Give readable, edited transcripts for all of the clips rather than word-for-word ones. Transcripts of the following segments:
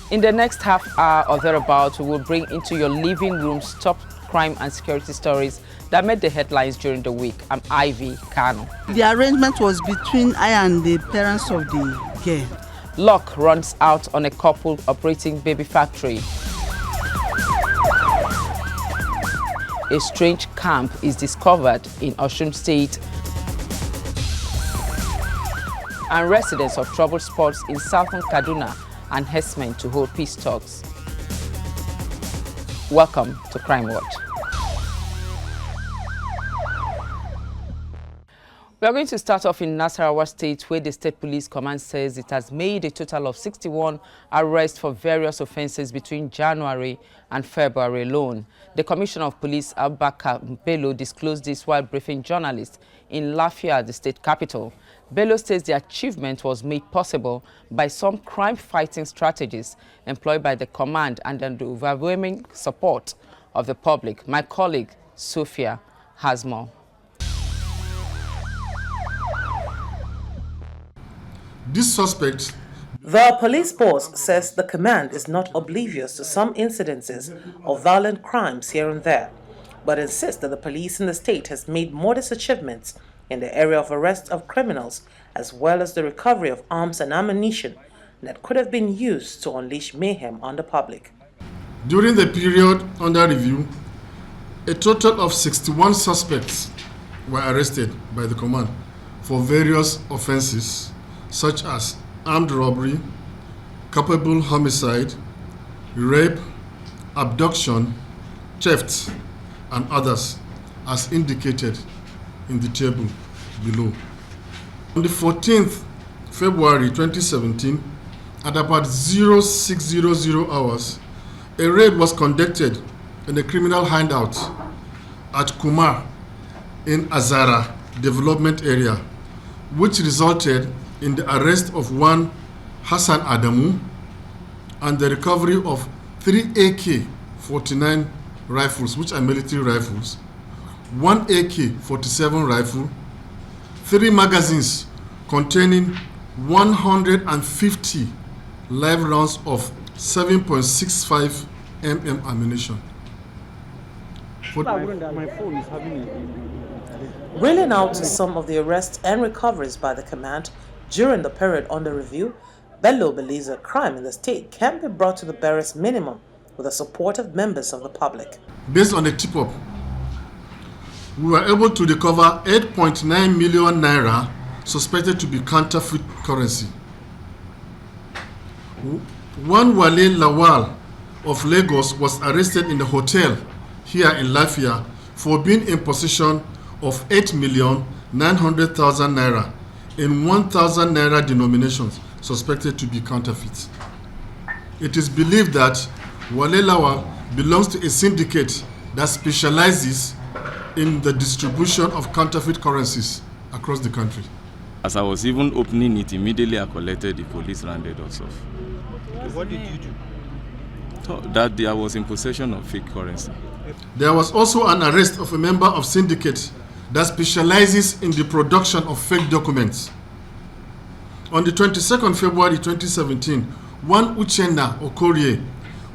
In the next half hour or thereabouts, we will bring into your living rooms top crime and security stories that made the headlines during the week. I'm Ivy Kano. The arrangement was between I and the parents of the girl. Luck runs out on a couple operating baby factory. A strange camp is discovered in OSUN State. And residents of troubled spots in southern Kaduna and herdsmen to hold peace talks. Welcome to CrimeWatch. We are going to start off in NASARAWA State, where the State Police Command says it has made a total of 61 arrests for various offences between January and February alone. The Commissioner of Police, ABUBAKAR, BELLO, disclosed this while briefing journalists in Lafia, the state capital. BELLO says the achievement was made possible by some crime-fighting strategies employed by the command and the overwhelming support of the public. My colleague, Sophia, has more. This suspect... The police force says the command is not oblivious to some incidences of violent crimes here and there, but insists that the police in the state has made modest achievements in the area of arrest of criminals, as well as the recovery of arms and ammunition that could have been used to unleash mayhem on the public. During the period under review, a total of 61 suspects were arrested by the command for various offenses such as armed robbery, culpable homicide, rape, abduction, theft, and others, as indicated in the table below. On the 14th February 2017, at about 0600 hours, a raid was conducted in a criminal hideout at Kumar in Azara development area, which resulted in the arrest of one Hassan Adamu and the recovery of 3 AK-49 rifles, which are military rifles, 1 AK-47 rifle, 3 magazines containing 150 live rounds of 7.65 mm ammunition. Reeling out some of the arrests and recoveries by the command during the period under review, Bello believes that crime in the state can be brought to the barest minimum with the support of members of the public. Based on a tip-up, we were able to recover 8.9 million naira suspected to be counterfeit currency. One Wale Lawal of Lagos was arrested in the hotel here in Lafia for being in possession of 8,900,000 naira in 1,000 naira denominations suspected to be counterfeit. It is believed that Wale Lawal belongs to a syndicate that specializes in the distribution of counterfeit currencies across the country. As I was even opening it, immediately I collected, the police rounded us off. What did you do? So that day I was in possession of fake currency. There was also an arrest of a member of syndicate that specializes in the production of fake documents. On the 22nd February 2017, one Uchenna Okorie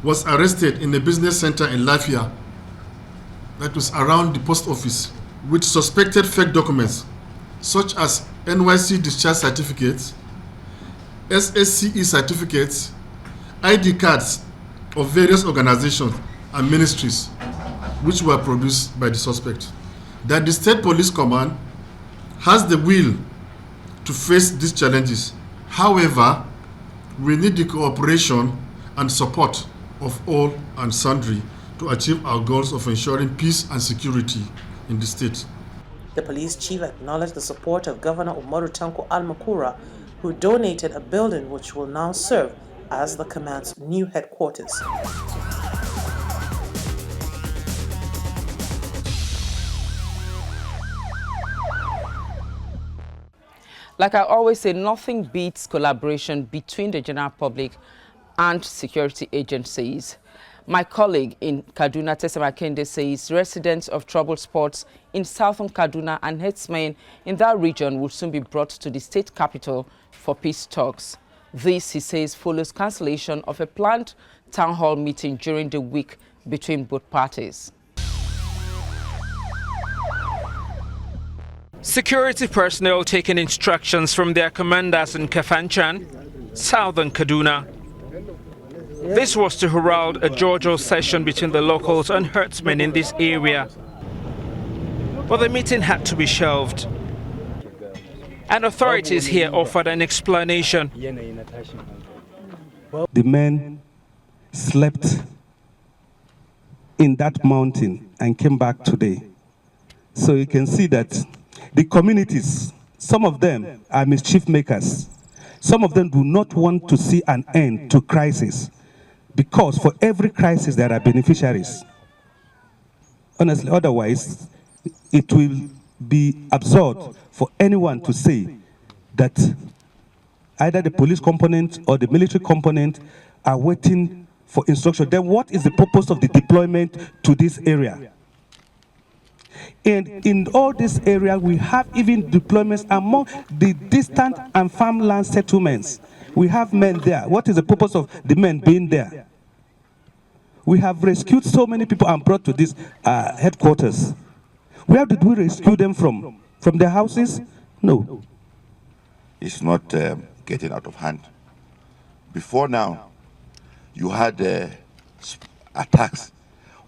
was arrested in a business center in Lafia that was around the post office with suspected fake documents such as NYC discharge certificates, SSCE certificates, ID cards of various organizations and ministries which were produced by the suspect. That the State Police Command has the will to face these challenges. However, we need the cooperation and support of all and sundry to achieve our goals of ensuring peace and security in the state. The police chief acknowledged the support of Governor Umaru Tanko Al-Makura, who donated a building which will now serve as the command's new headquarters. Like I always say, nothing beats collaboration between the general public and security agencies. My colleague in Kaduna, Tessa Makinde, says residents of troubled spots in southern Kaduna and herdsmen in that region will soon be brought to the state capital for peace talks. This, he says, follows cancellation of a planned town hall meeting during the week between both parties. Security personnel taking instructions from their commanders in Kafanchan, southern Kaduna. This was to herald a jovial session between the locals and herdsmen in this area. But the meeting had to be shelved. And authorities here offered an explanation. The men slept in that mountain and came back today. So you can see that the communities, some of them are mischief makers. Some of them do not want to see an end to crisis, because for every crisis there are beneficiaries. Honestly, otherwise, it will be absurd for anyone to say that either the police component or the military component are waiting for instruction. Then what is the purpose of the deployment to this area? And in all this area, we have even deployments among the distant and farmland settlements. We have men there. What is the purpose of the men being there? We have rescued so many people and brought to this headquarters. Where did we rescue them from? From their houses? No. It's not getting out of hand. Before now, you had attacks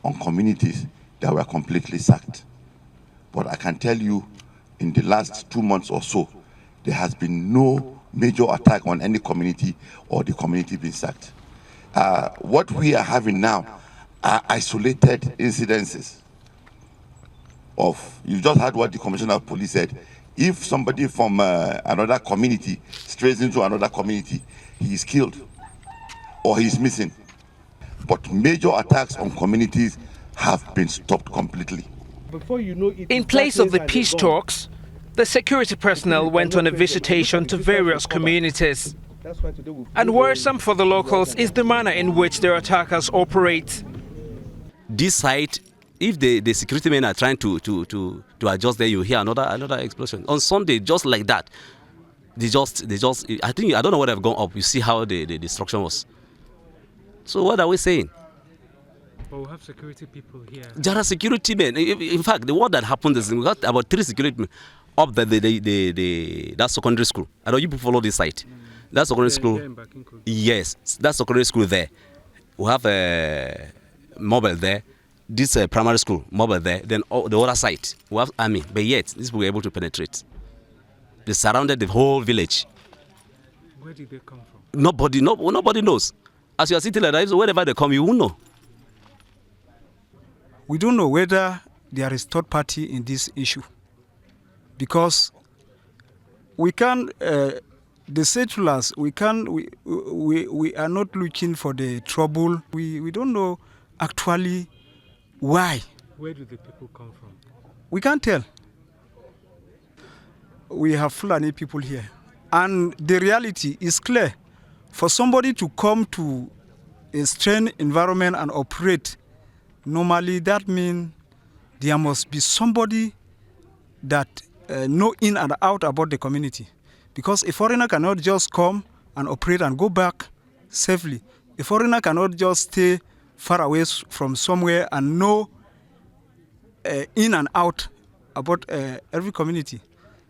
on communities that were completely sacked. But I can tell you, in the last 2 months or so, there has been no major attack on any community or the community being sacked. What we are having now are isolated incidences of, you just heard what the Commissioner of Police said. If somebody from another community strays into another community, he is killed or he is missing. But major attacks on communities have been stopped completely. In place of the peace talks, the security personnel went on a visitation to various communities. And worrisome for the locals is the manner in which their attackers operate. This site, if the security men are trying to adjust there, you hear another explosion. On Sunday, just like that, they just I don't know what have gone up. You see how the destruction was. So what are we saying? But we have security people here. There are security men. In fact, the one that happened is we got about 3 security men up that secondary school. I know you people follow this site. That secondary school. Yes, that secondary school there. We have a mobile there. This primary school mobile there. Then the other site we have army. But yet, these people were able to penetrate. They surrounded the whole village. Where did they come from? Nobody knows. As you are sitting like that, wherever they come, you won't know. We don't know whether there is third party in this issue, because we can, the settlers, we are not looking for the trouble. We don't know actually why. Where do the people come from? We can't tell. We have Fulani people here, and the reality is clear. For somebody to come to a strained environment and operate, normally that means there must be somebody that know in and out about the community. Because a foreigner cannot just come and operate and go back safely. A foreigner cannot just stay far away from somewhere and know in and out about every community.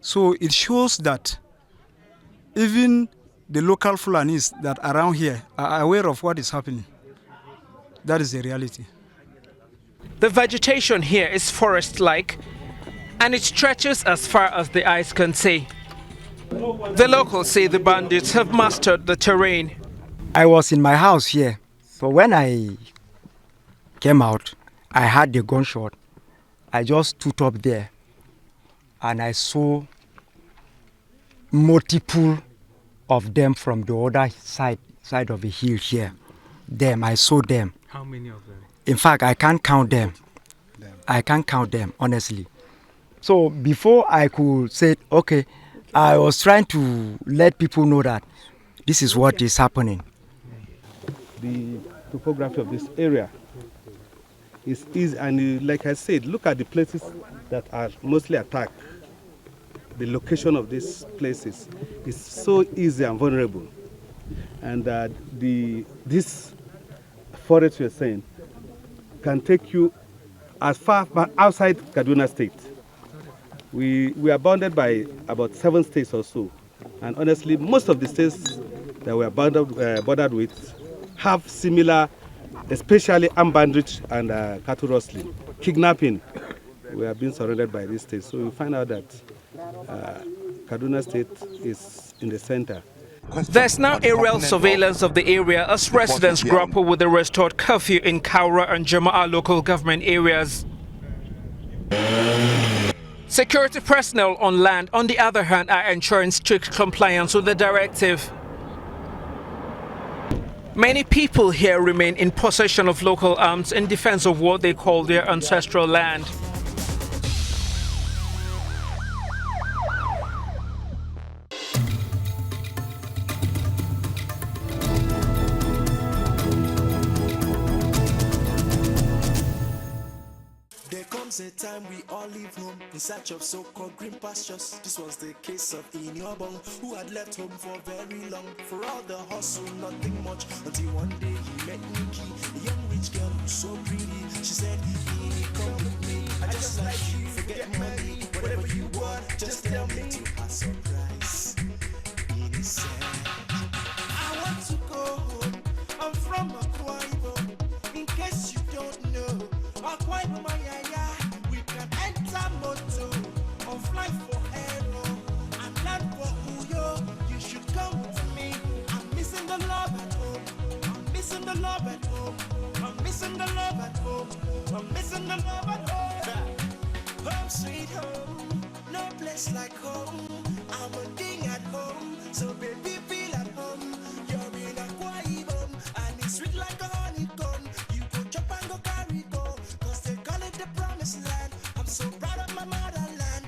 So it shows that even the local Fulanis that are around here are aware of what is happening. That is the reality. The vegetation here is forest-like, and it stretches as far as the eyes can see. The locals say the bandits have mastered the terrain. I was in my house here, so when I came out, I heard the gunshot. I just stood up there, and I saw multiple of them from the other side of the hill here. I saw them. How many of them? In fact, I can't count them. I can't count them, honestly. So before I could say, okay, I was trying to let people know that this is what is happening. The topography of this area is easy, and like I said, look at the places that are mostly attacked. The location of these places is so easy and vulnerable. And this forest you're saying can take you as far outside Kaduna State. We are bounded by about 7 states or so. And honestly, most of the states that we are bordered with have similar, especially armed banditry and cattle rustling, kidnapping. We have been surrounded by these states. So we find out that Kaduna State is in the center. There's now aerial surveillance of the area as residents grapple with the restored curfew in Kaura and Jama'a local government areas. Security personnel on land, on the other hand, are ensuring strict compliance with the directive. Many people here remain in possession of local arms in defense of what they call their ancestral land. A time we all leave home in search of so-called green pastures. This was the case of Inyobong, who had left home for very long. For all the hustle, nothing much, until one day he met Nikki, a young rich girl who's so pretty. She said, come with me, I just like you, forget money, whatever you want, just tell me to have surprise. He said, I want to go home, I'm from Akwa Ibom, in case you don't know, Akwa Ibom, my yaya. Enter moto or fly for aero and land for Uyo. You should come with me. I'm missing the love at home. I'm missing the love at home. I'm missing the love at home. I'm missing the love at home. Home sweet home, no place like home. I'm a king at home, so baby feel at home. You're in Akwa Ibom and it's sweet like a honeycomb. You go chop and go carry go, 'cause they call it the promised land. I'm so proud of my motherland.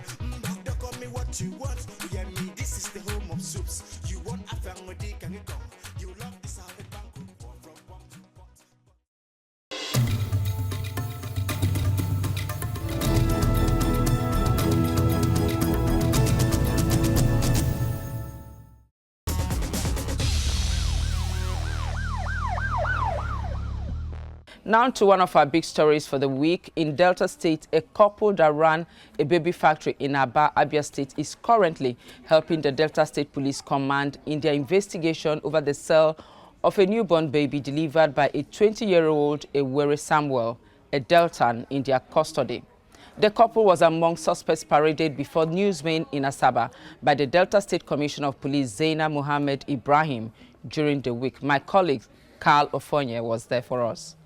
Don't call me what you want. Yeah, me, this is the home of soups. You want a family, can you come? You love this how it bank from pot to pot. Now to one of our big stories for the week. In Delta State, a couple that ran a baby factory in Aba, Abia State is currently helping the Delta State Police Command in their investigation over the sale of a newborn baby delivered by a 20-year-old Ewere Samuel, a Deltan, in their custody. The couple was among suspects paraded before newsmen in Asaba by the Delta State Commissioner of Police, ZANNA Mohammed Ibrahim, during the week. My colleague, Carl Ofonye, was there for us.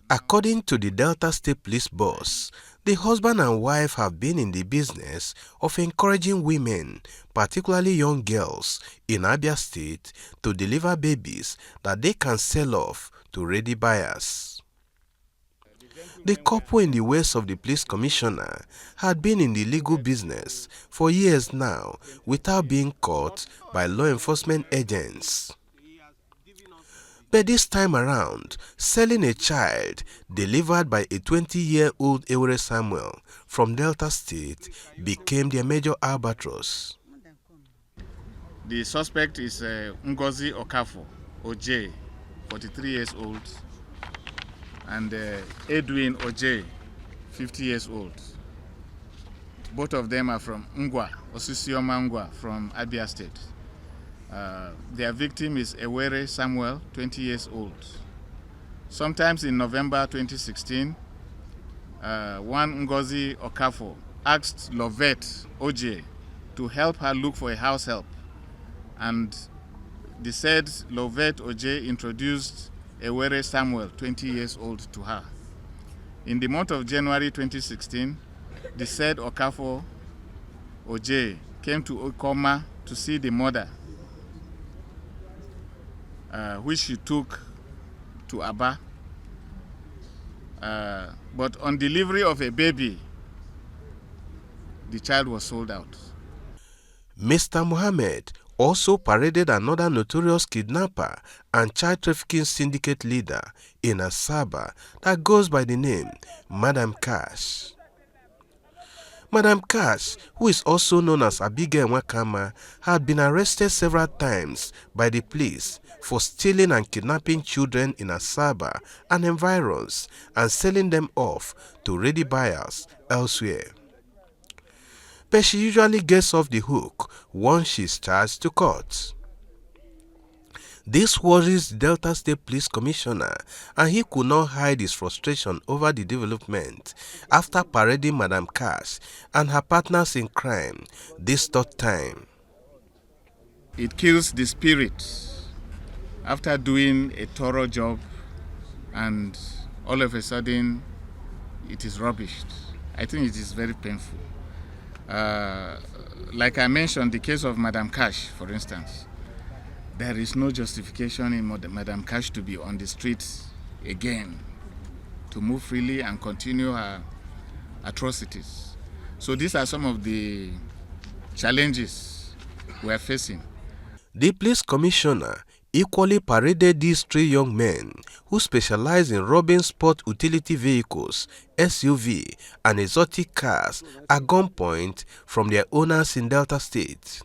According to the Delta State Police boss, the husband and wife have been in the business of encouraging women, particularly young girls, in Abia State to deliver babies that they can sell off to ready buyers. The couple in the words of the police commissioner had been in the legal business for years now without being caught by law enforcement agents. But this time around, selling a child delivered by a 20-year-old Ewere Samuel from Delta State became their major albatross. The suspect is Ngozi Okafor, OJ, 43 years old, and Edwin OJ, 50 years old. Both of them are from Ngwa, Osisioma Ngwa, from Abia State. Their victim is Ewere Samuel, 20 years old. Sometimes in November 2016, one Ngozi Okafor asked Lovette OJ to help her look for a house help. And the said Lovette OJ introduced Ewere Samuel, 20 years old, to her. In the month of January 2016, the said Okafor OJ came to Okoma to see the mother, which she took to Aba. But on delivery of a baby, the child was sold out. Mr. Mohammed also paraded another notorious kidnapper and child trafficking syndicate leader in Asaba that goes by the name Madam Cash. Madam Cash, who is also known as Abigail Wakama, had been arrested several times by the police for stealing and kidnapping children in Asaba and environs and selling them off to ready buyers elsewhere. But she usually gets off the hook once she is charged to court. This worries the Delta State Police Commissioner, and he could not hide his frustration over the development after parading Madam Cash and her partners in crime this third time. It kills the spirit after doing a thorough job, and all of a sudden it is rubbished. I think it is very painful. Like I mentioned, the case of Madam Cash, for instance, there is no justification in Madam Cash to be on the streets again, to move freely and continue her atrocities. So these are some of the challenges we are facing. The police commissioner equally paraded these three young men who specialize in robbing sport utility vehicles, SUV, and exotic cars at gunpoint from their owners in Delta State.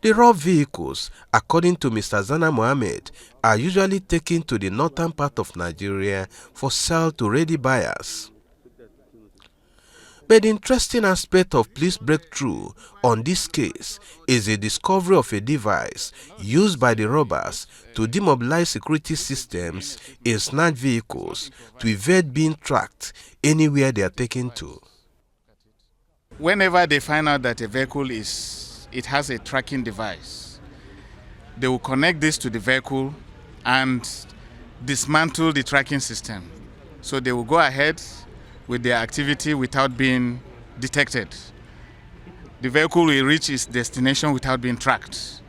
The robbed vehicles, according to Mr. ZANNA Mohammed, are usually taken to the northern part of Nigeria for sale to ready buyers. But the interesting aspect of police breakthrough on this case is the discovery of a device used by the robbers to demobilize security systems in snatched vehicles to evade being tracked anywhere they are taken to. Whenever they find out that a vehicle it has a tracking device, they will connect this to the vehicle and dismantle the tracking system. So they will go ahead with their activity without being detected. The vehicle will reach its destination without being tracked.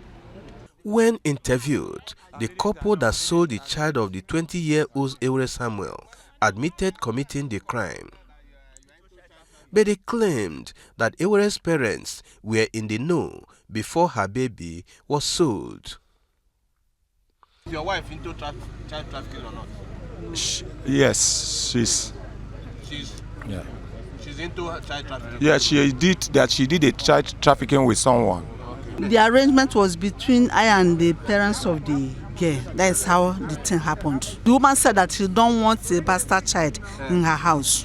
When interviewed, the couple that sold the child of the 20-year-old Ewere Samuel admitted committing the crime. But they claimed that Ewere's parents were in the know before her baby was sold. Is your wife into child trafficking or not? Yes, she's. Yeah. She's into child trafficking. Yeah, she did a child trafficking with someone. Okay. The arrangement was between I and the parents of the girl. That is how the thing happened. The woman said that she don't want a bastard child in her house.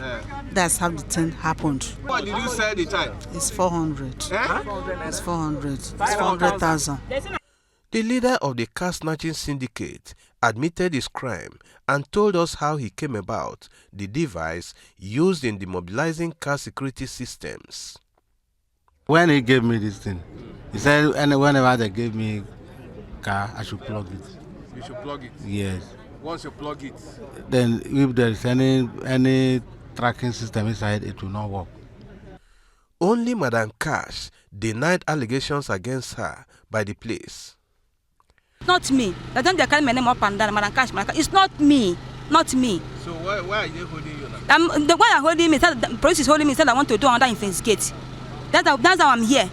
That's how the thing happened. What did you sell the child? It's 400. It's 400. It's 400,000. The leader of the car snatching syndicate admitted his crime and told us how he came about the device used in demobilizing car security systems. When he gave me this thing, he said whenever they gave me car, I should plug it. You should plug it? Yes. Once you plug it? Then if there is any tracking system inside, it will not work. Only Madam Cash denied allegations against her by the police. Not me. They don't carry my name up and down. Madam Cash. It's not me. Not me. So why are they holding you now? The one that holding me, the police is holding me, said I want to do another investigate. That's how I'm here.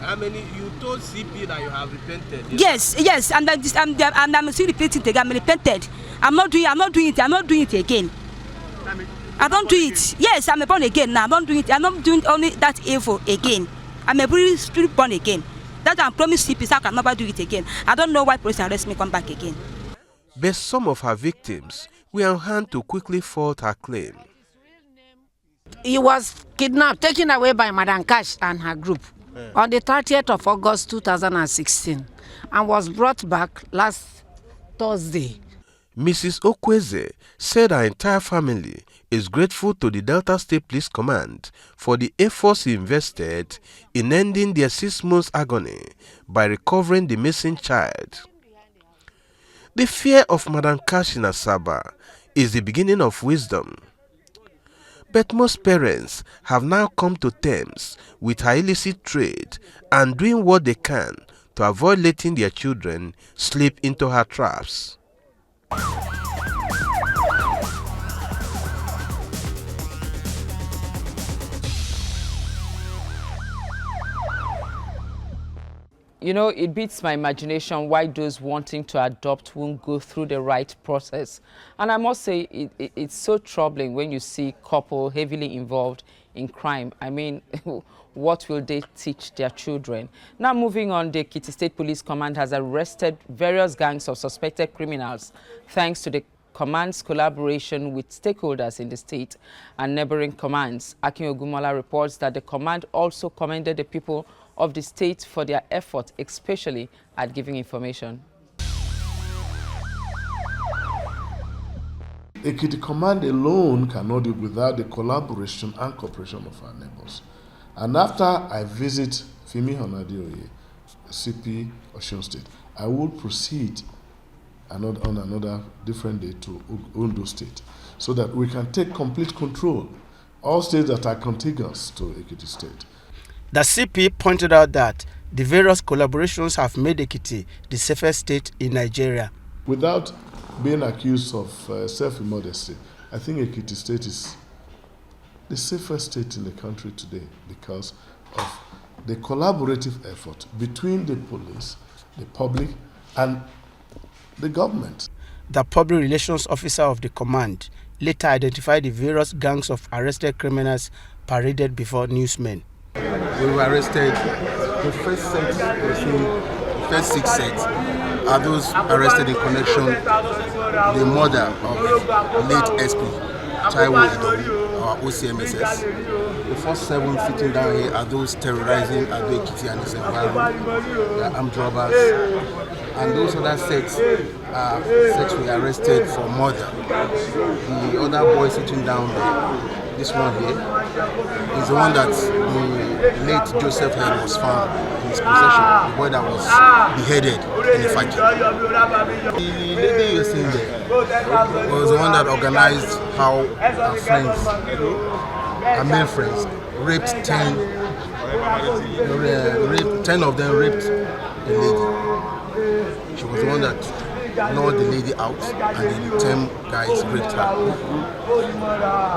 How many? You told CP that you have repented. Yes, and I'm still repeating it again. I'm repented. I'm not doing it again. I don't do it. Yes, I'm born again now. I don't do it. I'm not doing only that evil again. I'm a really spirit born again. That I promise CP, I can never do it again. I don't know why police arrest me, come back again. But some of her victims were on hand to quickly fault her claim. He was kidnapped, taken away by Madam Cash and her group on the 30th of August 2016 and was brought back last Thursday. Mrs. OKWUEZE said her entire family is grateful to the Delta State Police Command for the efforts invested in ending their 6 months agony by recovering the missing child. The fear of Madam Cash in Asaba is the beginning of wisdom. But most parents have now come to terms with her illicit trade and doing what they can to avoid letting their children slip into her traps. You know, it beats my imagination why those wanting to adopt won't go through the right process. And I must say, it's so troubling when you see couple heavily involved in crime. I mean, what will they teach their children? Now moving on, the EKIT State Police Command has arrested various gangs of suspected criminals thanks to the command's collaboration with stakeholders in the state and neighboring commands. Akin Ogumola reports that the command also commended the people of the state for their effort, especially at giving information. EKIT Command alone cannot do it without the collaboration and cooperation of our neighbors. And after I visit ALBERTO, CP Osun State, I will proceed on another different day to Ondo State so that we can take complete control. All states that are contiguous to EKIT State. The CP pointed out that the various collaborations have made EKIT the safest state in Nigeria. Without being accused of self-immodesty, I think EKIT State is the safest state in the country today because of the collaborative effort between the police, the public, and the government. The public relations officer of the command later identified the various gangs of arrested criminals paraded before newsmen. We were arrested. The first set, the first 6 sets are those arrested in connection with the murder of late SP Taiwo, our OCMSS. The first 7 sitting down here are those terrorizing ADEYEMI and his environment, the armed robbers. And those other sets are sets we arrested for murder. The other boy sitting down there, this one here, is the one that the late Josephine was found in his possession, the boy that was beheaded in the factory. The lady you're seeing there was the one that organized how our friends, our male friends, raped 10 of them raped the lady. She was the one that lured the lady out, and the 10 guys raped her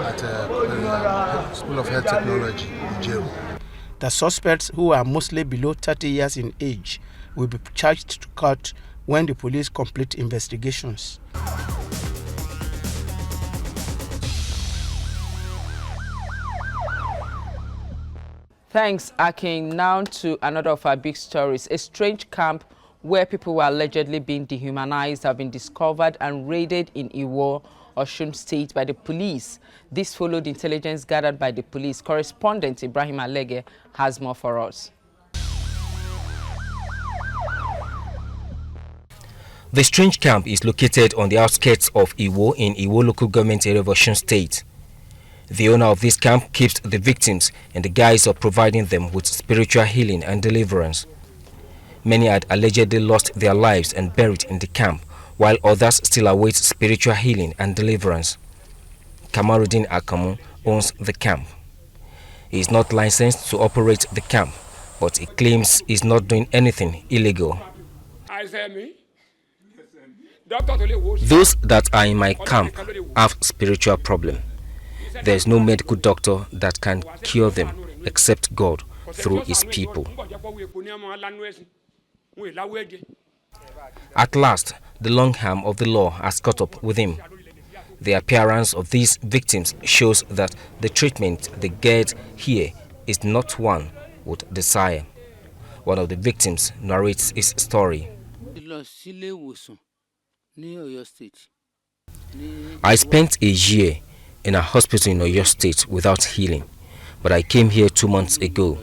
at School of Health Technology in jail. The suspects, who are mostly below 30 years in age, will be charged to court when the police complete investigations. Thanks, Akin. Now to another of our big stories. A strange camp where people were allegedly being dehumanized have been discovered and raided in Iwo, Osun State by the police. This followed intelligence gathered by the police. Correspondent Ibrahim Alege has more for us. The strange camp is located on the outskirts of Iwo in Iwo local government area of Osun State. The owner of this camp keeps the victims in the guise of providing them with spiritual healing and deliverance. Many had allegedly lost their lives and buried in the camp, while others still await spiritual healing and deliverance. Kamaruddin Akamu owns the camp. He is not licensed to operate the camp, but he claims he is not doing anything illegal. Those that are in my camp have spiritual problems. There is no medical doctor that can cure them except God through his people. At last, the long arm of the law has caught up with him. The appearance of these victims shows that the treatment they get here is not one would desire. One of the victims narrates his story. I spent a year in a hospital in Oyo State without healing, but I came here 2 months ago.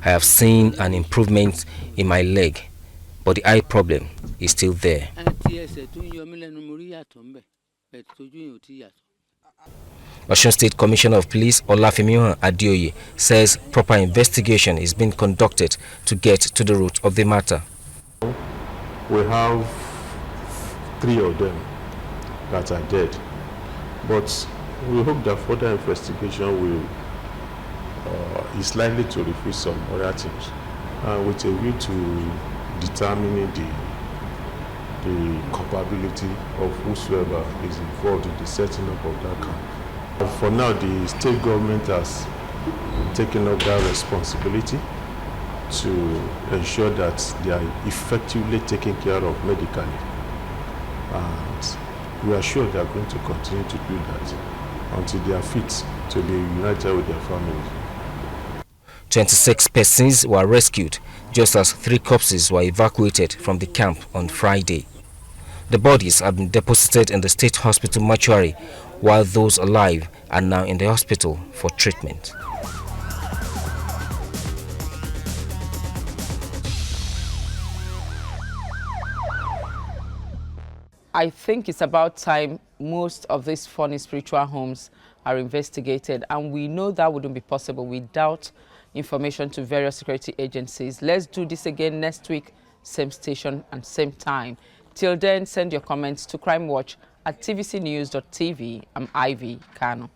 I have seen an improvement in my leg, but the eye problem is still there. Osun State Commissioner of Police OLAFIMIHAN ADEOYE says proper investigation is being conducted to get to the root of the matter. We have 3 of them that are dead, but we hope that further investigation is likely to reveal some other things, with a view to determining the culpability of whosoever is involved in the setting up of that camp. For now, the state government has taken up that responsibility to ensure that they are effectively taken care of medically. And we are sure they are going to continue to do that until they are fit to be united with their families. 26 persons were rescued, just as 3 corpses were evacuated from the camp on Friday. The bodies have been deposited in the state hospital mortuary, while those alive are now in the hospital for treatment. I think it's about time most of these funny spiritual homes are investigated, and we know that wouldn't be possible without information to various security agencies. Let's do this again next week, same station and same time. Till then, send your comments to CrimeWatch at tvcnews.tv. I'm Ivy Kano.